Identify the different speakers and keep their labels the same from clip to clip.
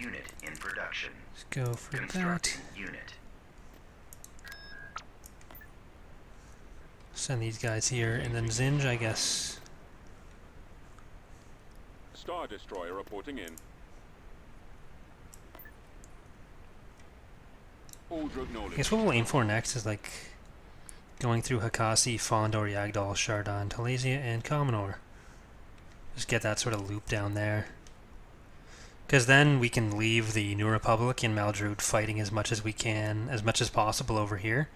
Speaker 1: unit in production.
Speaker 2: Let's go for
Speaker 1: Constructing
Speaker 2: that.
Speaker 1: unit.
Speaker 2: Send these guys here, and then Zsinj, I guess.
Speaker 3: Star Destroyer reporting in.
Speaker 2: I guess what we'll aim for next is like going through Hakasi, Fondor, Yagdal, Shardan, Telesia, and Commodore. Just get that sort of loop down there. Because then we can leave the New Republic in Maldrud fighting as much as we can, as much as possible over here.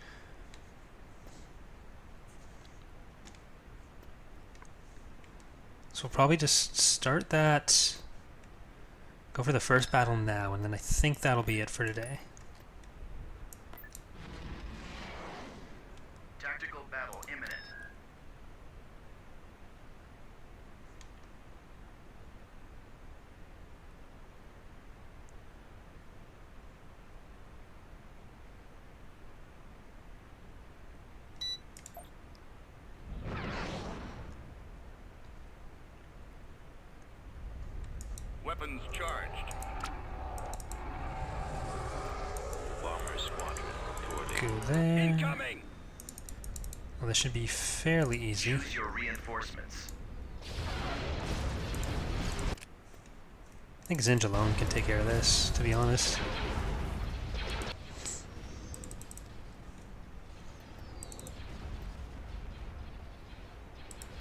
Speaker 2: So we'll probably just start that, go for the first battle now, and then I think that'll be it for today.
Speaker 1: Tactical battle imminent.
Speaker 3: Weapons charged.
Speaker 1: Bomber squadron reporting.
Speaker 2: Go there.
Speaker 3: Incoming!
Speaker 2: Well, this should be fairly easy.
Speaker 1: Choose your reinforcements.
Speaker 2: I think Zsinj alone can take care of this, to be honest.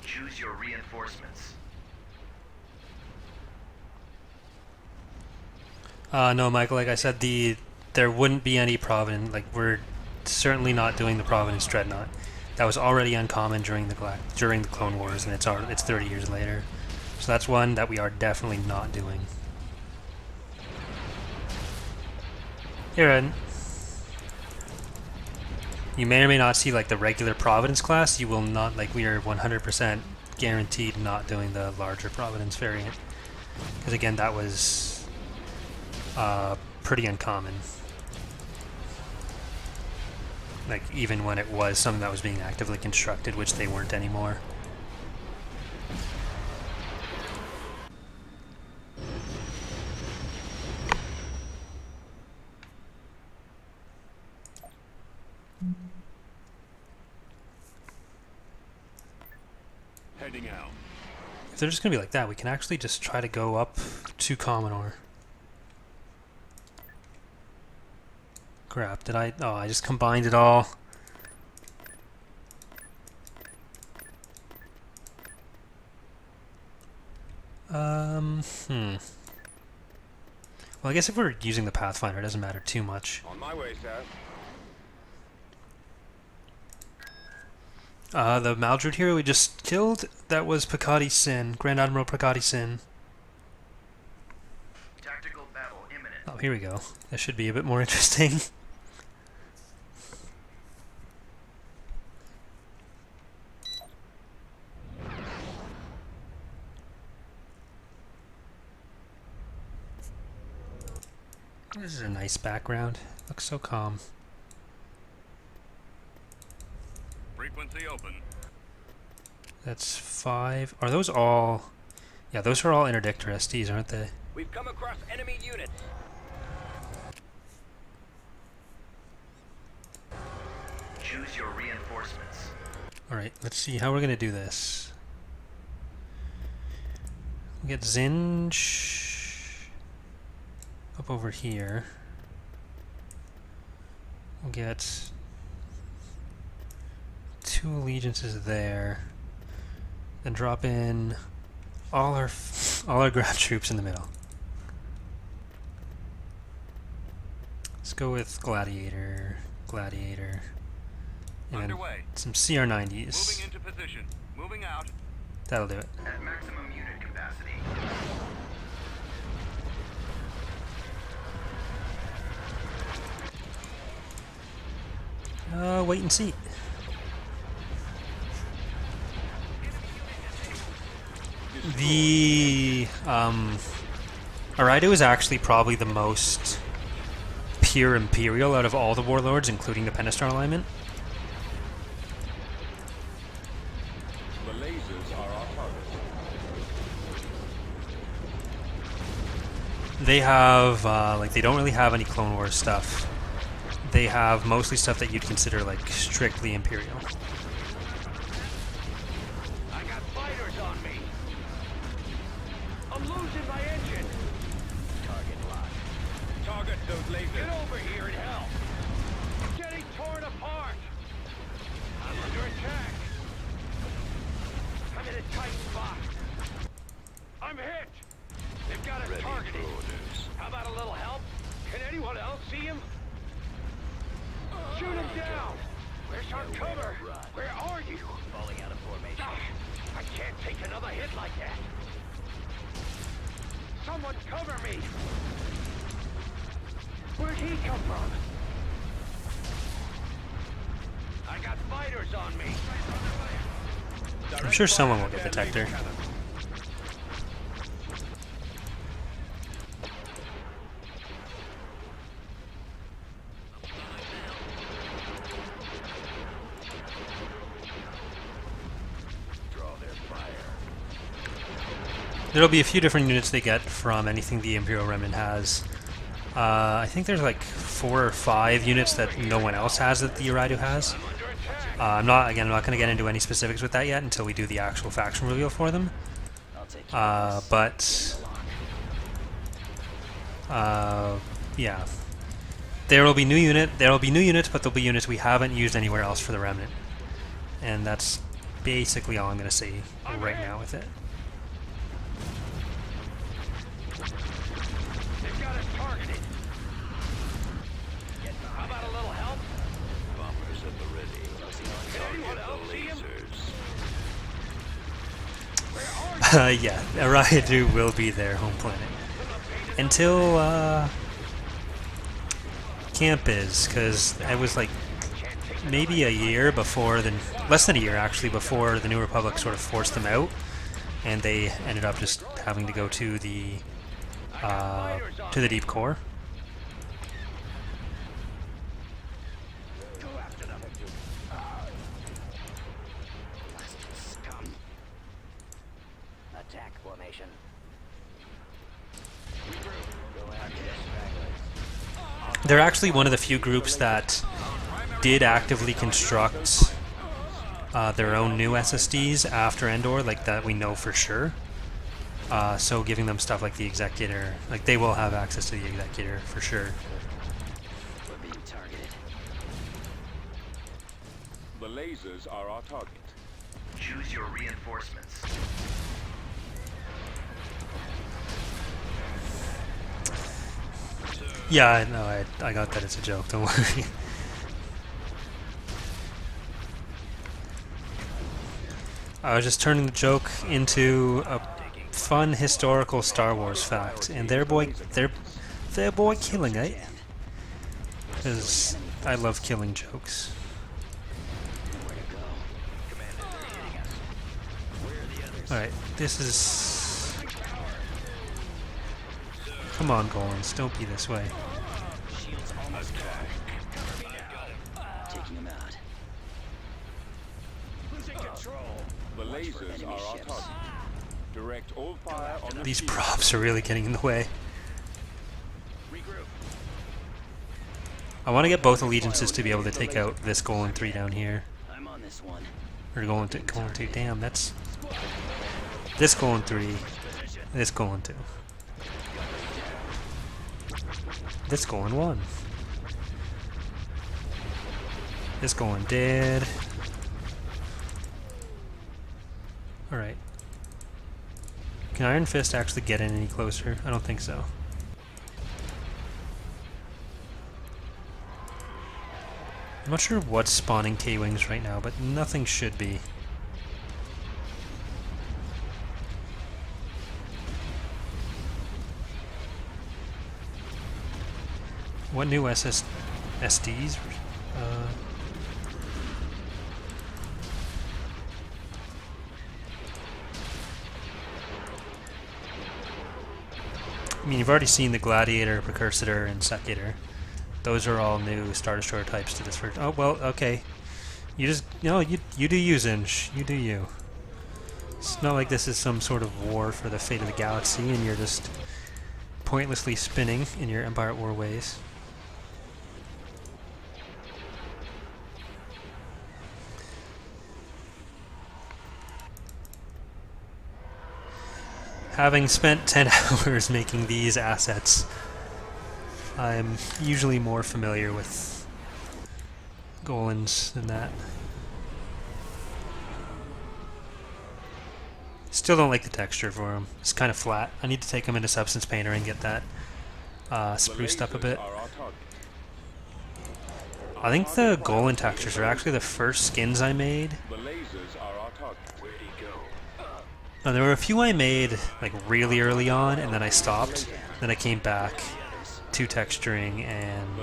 Speaker 1: Choose your reinforcements.
Speaker 2: No, Michael, like I said, there wouldn't be any Providence, like we're certainly not doing the Providence Dreadnought. That was already uncommon during the Clone Wars, and it's 30 years later. So that's one that we are definitely not doing. Here, Ed. You may or may not see like the regular Providence class. You will not, like, we are 100% guaranteed not doing the larger Providence variant. Because again, that was pretty uncommon. Like, even when it was something that was being actively constructed, which they weren't anymore.
Speaker 3: Heading out.
Speaker 2: If they're just going to be like that, we can actually just try to go up to Commodore. Crap, did I... Oh, I just combined it all. Well, I guess if we're using the Pathfinder, it doesn't matter too much.
Speaker 3: On my way, sir.
Speaker 2: The Maldrud hero we just killed, that was Pakati Sin, Grand Admiral Pakati Sin.
Speaker 1: Tactical battle imminent.
Speaker 2: Oh, here we go. That should be a bit more interesting. This is a nice background. Looks so calm.
Speaker 3: Frequency open.
Speaker 2: That's 5. Are those all... Yeah, those are all Interdictor STs, aren't they?
Speaker 3: We've come across enemy units.
Speaker 1: Choose your reinforcements.
Speaker 2: Alright, let's see how we're going to do this. We'll get Zsinj up over here. We'll get 2 allegiances there. Then drop in all our ground troops in the middle. Let's go with Gladiator, and
Speaker 3: Underway.
Speaker 2: some CR90s.
Speaker 3: Moving into position. Moving out.
Speaker 2: That'll do it.
Speaker 1: At maximum unit capacity.
Speaker 2: Wait and see. The Arido is actually probably the most pure Imperial out of all the Warlords, including the Pentastar alignment.
Speaker 3: The lasers are our target.
Speaker 2: They have, like, they don't really have any Clone Wars stuff. They have mostly stuff that you'd consider, like, strictly Imperial.
Speaker 3: I got fighters on me. I'm losing my engine. Target locked. Target those lasers. Get over here and help. I'm getting torn apart. I'm under attack. I'm in a tight spot. I'm hit. They've got us targeted. How about a little help? Can anyone else see him? Shoot him down! Where's our cover? Where are you? Falling out of formation. I can't take another hit like that. Someone cover me! Where'd he come from? I got fighters on me.
Speaker 2: I'm sure someone will get Detector. There'll be a few different units they get from anything the Imperial Remnant has. I think there's like 4 or 5 units that no one else has that the Uridu has. I'm not going to get into any specifics with that yet until we do the actual faction reveal for them. Yeah. There will be new units, but there'll be units we haven't used anywhere else for the Remnant. And that's basically all I'm going to say right now with it.
Speaker 3: They've got us targeted. How about a little help? Bombers at the ready. Can anyone else see him? Where are you?
Speaker 2: Yeah, Uridu will be their home planet. Until, camp is, because it was like maybe a year before, less than a year actually, before the New Republic sort of forced them out, and they ended up just having to go to the deep core.
Speaker 3: Go after them. Scum. Attack formation.
Speaker 2: They're actually one of the few groups that did actively construct their own new SSDs after Endor, like that we know for sure. So giving them stuff like the Executor, like they will have access to the Executor for sure.
Speaker 3: We're being targeted.
Speaker 4: The lasers are our target.
Speaker 1: Choose your reinforcements.
Speaker 2: Yeah, I know. I got that it's a joke. Don't worry. I was just turning the joke into a fun historical Star Wars fact, and their boy killing it, because I love killing jokes. All right, this is. Come on, Golans, don't be this way.
Speaker 3: Taking him out. Losing control.
Speaker 4: The lasers are our target. Direct all fire on the
Speaker 2: These
Speaker 4: field.
Speaker 2: props are really getting in the way.
Speaker 3: Regroup.
Speaker 2: I want to get both allegiances to be able to take out this Golan 3 down here.
Speaker 3: I'm on this one.
Speaker 2: Or Golan 2. Damn, that's... This Golan 3. This Golan 2. This Golan 1. This Golan dead. Alright. Can Iron Fist actually get in any closer? I don't think so. I'm not sure what's spawning K-Wings right now, but nothing should be. What new SSDs? I mean, you've already seen the Gladiator, Precursor, and Secutor. Those are all new Star Destroyer types to this version. Oh, well, okay. You just... No, you do you, Zsinj. You do you. It's not like this is some sort of war for the fate of the galaxy, and you're just pointlessly spinning in your Empire at War ways. Having spent 10 hours making these assets, I'm usually more familiar with Golans than that. Still don't like the texture for them. It's kind of flat. I need to take them into Substance Painter and get that spruced up a bit. I think the Golan textures are actually the first skins I made.
Speaker 4: The lasers are our target.
Speaker 1: Where'd he go?
Speaker 2: No, there were a few I made like really early on, and then I stopped. Then I came back to texturing, and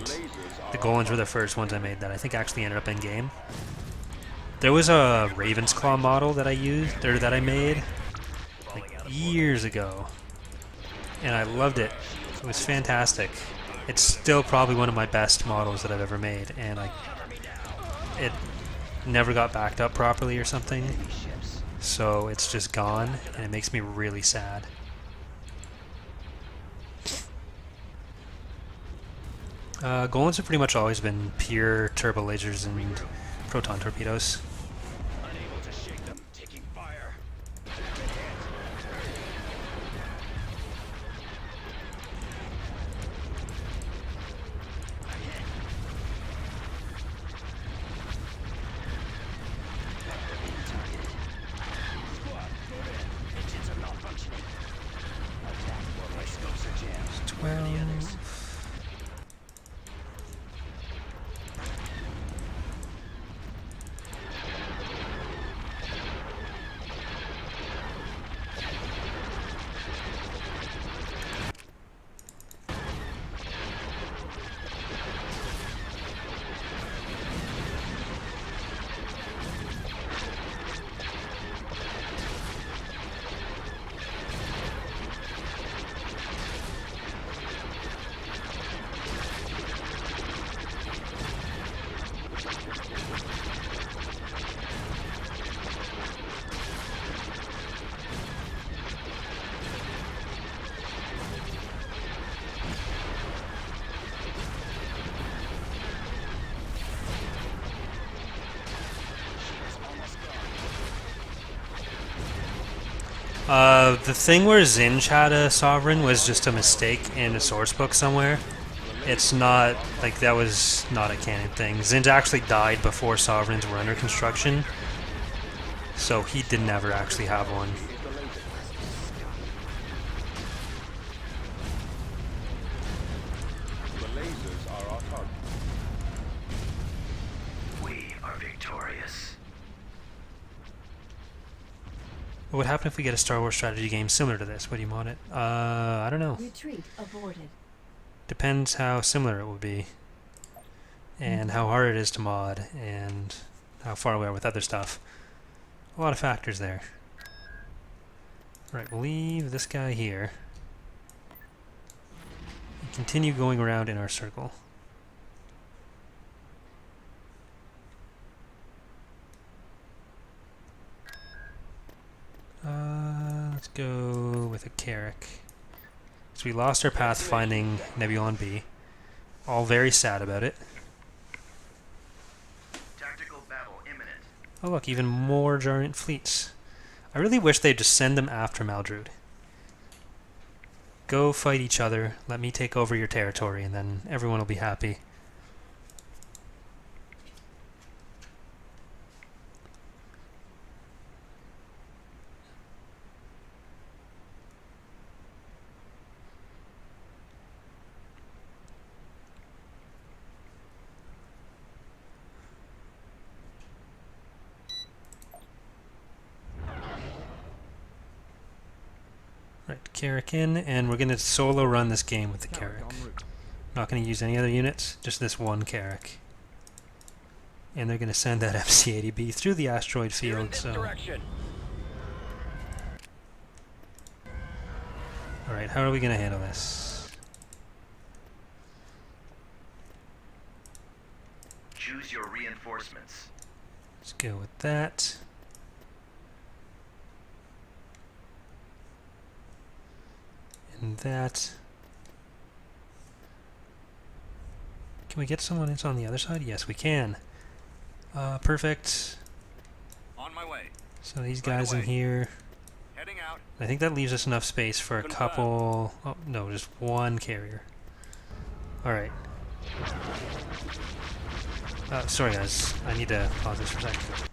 Speaker 2: the Golans were the first ones I made that I think actually ended up in game. There was a Raven's Claw model that I used, or that I made, like years ago, and I loved it. It was fantastic. It's still probably one of my best models that I've ever made, and it never got backed up properly or something, so it's just gone, and it makes me really sad. Golans have pretty much always been pure turbo lasers and proton torpedoes.
Speaker 3: Unable to shake them, taking fire. Engines are malfunctioning. Attack while my scopes are jammed.
Speaker 2: 12. The thing where Zsinj had a Sovereign was just a mistake in a source book somewhere. It's not, like, that was not a canon thing. Zsinj actually died before Sovereigns were under construction, so he did never actually have one.
Speaker 4: The lasers are our target.
Speaker 1: We are victorious.
Speaker 2: What would happen if we get a Star Wars strategy game similar to this? Would you mod it? I don't know.
Speaker 5: Retreat aborted.
Speaker 2: Depends how similar it would be, and how hard it is to mod, and how far we are with other stuff. A lot of factors there. Right, we'll leave this guy here. And continue going around in our circle. Let's go with a Carrick. So we lost our path finding Nebulon B. All very sad about it.
Speaker 1: Tactical battle imminent.
Speaker 2: Oh look, even more giant fleets. I really wish they'd just send them after Maldrud. Go fight each other, let me take over your territory, and then everyone will be happy. Right, Carrick in, and we're going to solo run this game with the Carrick. Not going to use any other units, just this one Carrick. And they're going to send that MC-80B through the asteroid
Speaker 3: Steer in
Speaker 2: field,
Speaker 3: this
Speaker 2: so...
Speaker 3: direction.
Speaker 2: Alright, how are we going to handle this?
Speaker 1: Choose your reinforcements.
Speaker 2: Let's go with that. And that. Can we get someone else on the other side? Yes, we can. Perfect.
Speaker 3: On my way.
Speaker 2: So these guys in here.
Speaker 3: Heading out.
Speaker 2: I think that leaves us enough space for a couple... Oh, no, just one carrier. Alright. Sorry guys, I need to pause this for a second.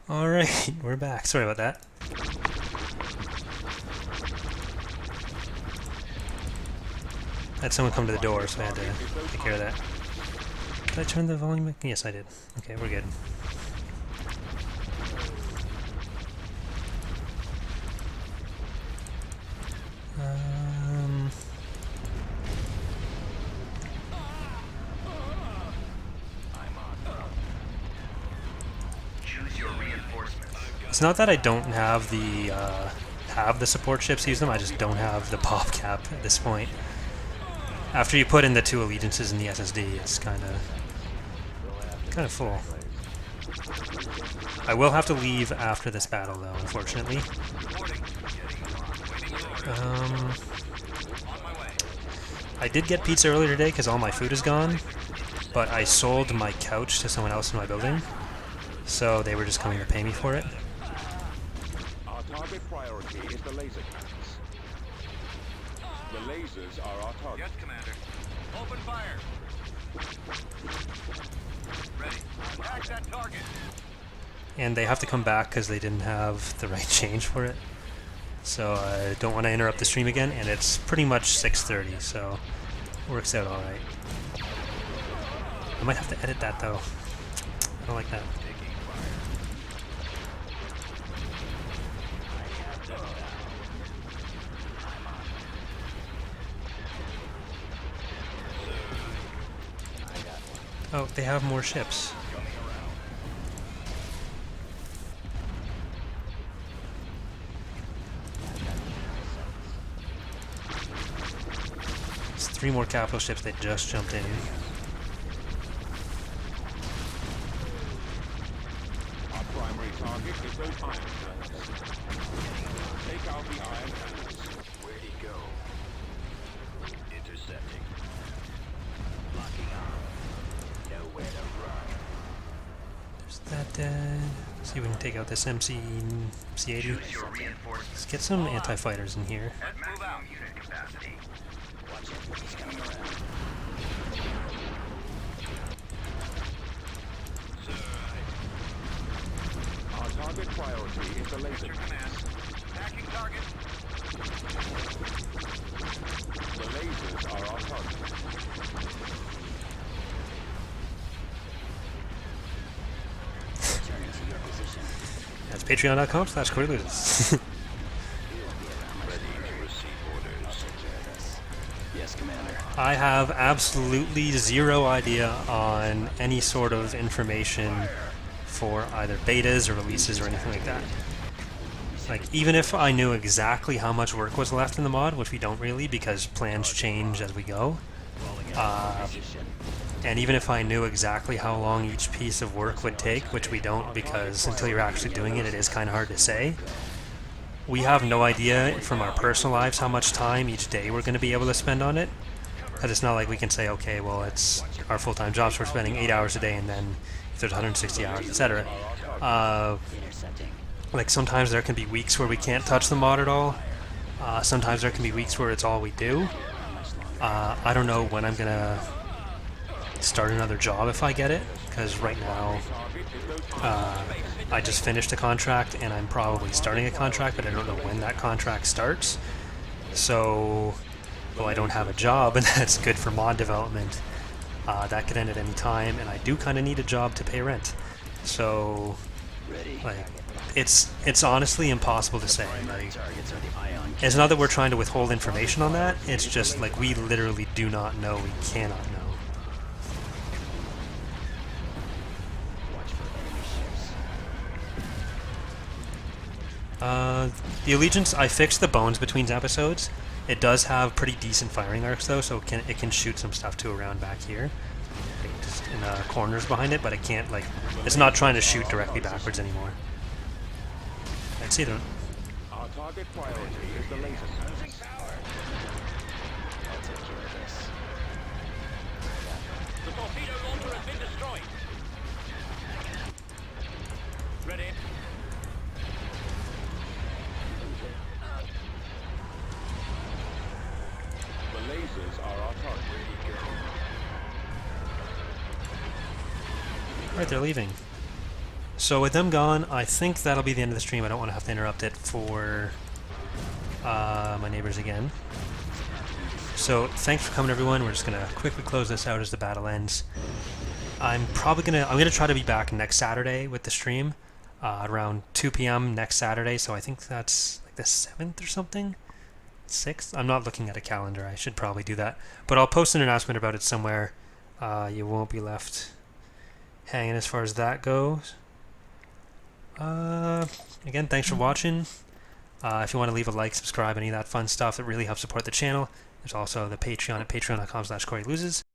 Speaker 2: Alright, we're back. Sorry about that. Had someone come to the door, so I had to take care of that. Did I turn the volume back? Yes, I did. Okay, we're good.
Speaker 1: Choose your reinforcements.
Speaker 2: It's not that I don't have the support ships use them, I just don't have the pop cap at this point. After you put in the 2 allegiances in the SSD, it's kind of full. I will have to leave after this battle though, unfortunately. I did get pizza earlier today because all my food is gone, but I sold my couch to someone else in my building, so they were just coming to pay me for it.
Speaker 4: Our target priority is the laser cannons. The lasers are our target.
Speaker 3: Yes, Commander. Open fire. Ready. Attack that target.
Speaker 2: And they have to come back because they didn't have the right change for it. So I don't want to interrupt the stream again, and it's pretty much 6:30, so it works out alright. I might have to edit that though. I don't like that. Oh, they have more ships. It's 3 more capital ships that just jumped in.
Speaker 4: Our primary target is those iron cannons. Take out the iron cannons.
Speaker 1: Where'd he go? Intercepting. Locking on. Nowhere to run.
Speaker 2: There's that dead. See if we can take out this MC-80.
Speaker 1: Choose your reinforcements.
Speaker 2: Let's get some anti-fighters in here.
Speaker 1: At maximum unit capacity. Watch it. He's coming around.
Speaker 4: Our target priority is the laser cannons.
Speaker 3: Attacking target.
Speaker 4: The lasers are our target.
Speaker 2: That's patreon.com/CoreyLoses.
Speaker 1: Yes, Commander.
Speaker 2: I have absolutely zero idea on any sort of information for either betas or releases or anything like that. Like, even if I knew exactly how much work was left in the mod, which we don't really because plans change as we go, and even if I knew exactly how long each piece of work would take, which we don't because until you're actually doing it, it is kind of hard to say. we have no idea from our personal lives how much time each day we're going to be able to spend on it. Because it's not like we can say, okay, well, it's our full-time jobs, we're spending 8 hours a day, and then if there's 160 hours, etc. Like, sometimes there can be weeks where we can't touch the mod at all. Sometimes there can be weeks where it's all we do. I don't know when I'm going to start another job if I get it, because right now I just finished a contract, and I'm probably starting a contract, but I don't know when that contract starts. So, well, I don't have a job, and that's good for mod development. That could end at any time, and I do kind of need a job to pay rent. So, like, it's honestly impossible to say. Like, it's not that we're trying to withhold information on that, it's just, like, we literally do not know, we cannot know. The Allegiance, I fixed the bones between episodes. It does have pretty decent firing arcs though, so it can shoot some stuff too around back here. Like, just in the corners behind it, but it can't, like, it's not trying to shoot directly backwards anymore. Let's see them.
Speaker 4: Our target priority is the laser cannons.
Speaker 3: I'll take care of this. The torpedo launcher has been destroyed. Ready.
Speaker 4: The lasers are our target.
Speaker 2: Alright, they're leaving. So with them gone, I think that'll be the end of the stream. I don't want to have to interrupt it for my neighbors again. So thanks for coming, everyone. We're just gonna quickly close this out as the battle ends. I'm gonna try to be back next Saturday with the stream around 2 p.m. next Saturday. So I think that's like the 7th or something. 6th? I'm not looking at a calendar. I should probably do that. But I'll post an announcement about it somewhere. You won't be left hanging as far as that goes. Again, thanks for watching. If you want to leave a like, subscribe, any of that fun stuff that really helps support the channel. There's also the Patreon at patreon.com/CoreyLoses.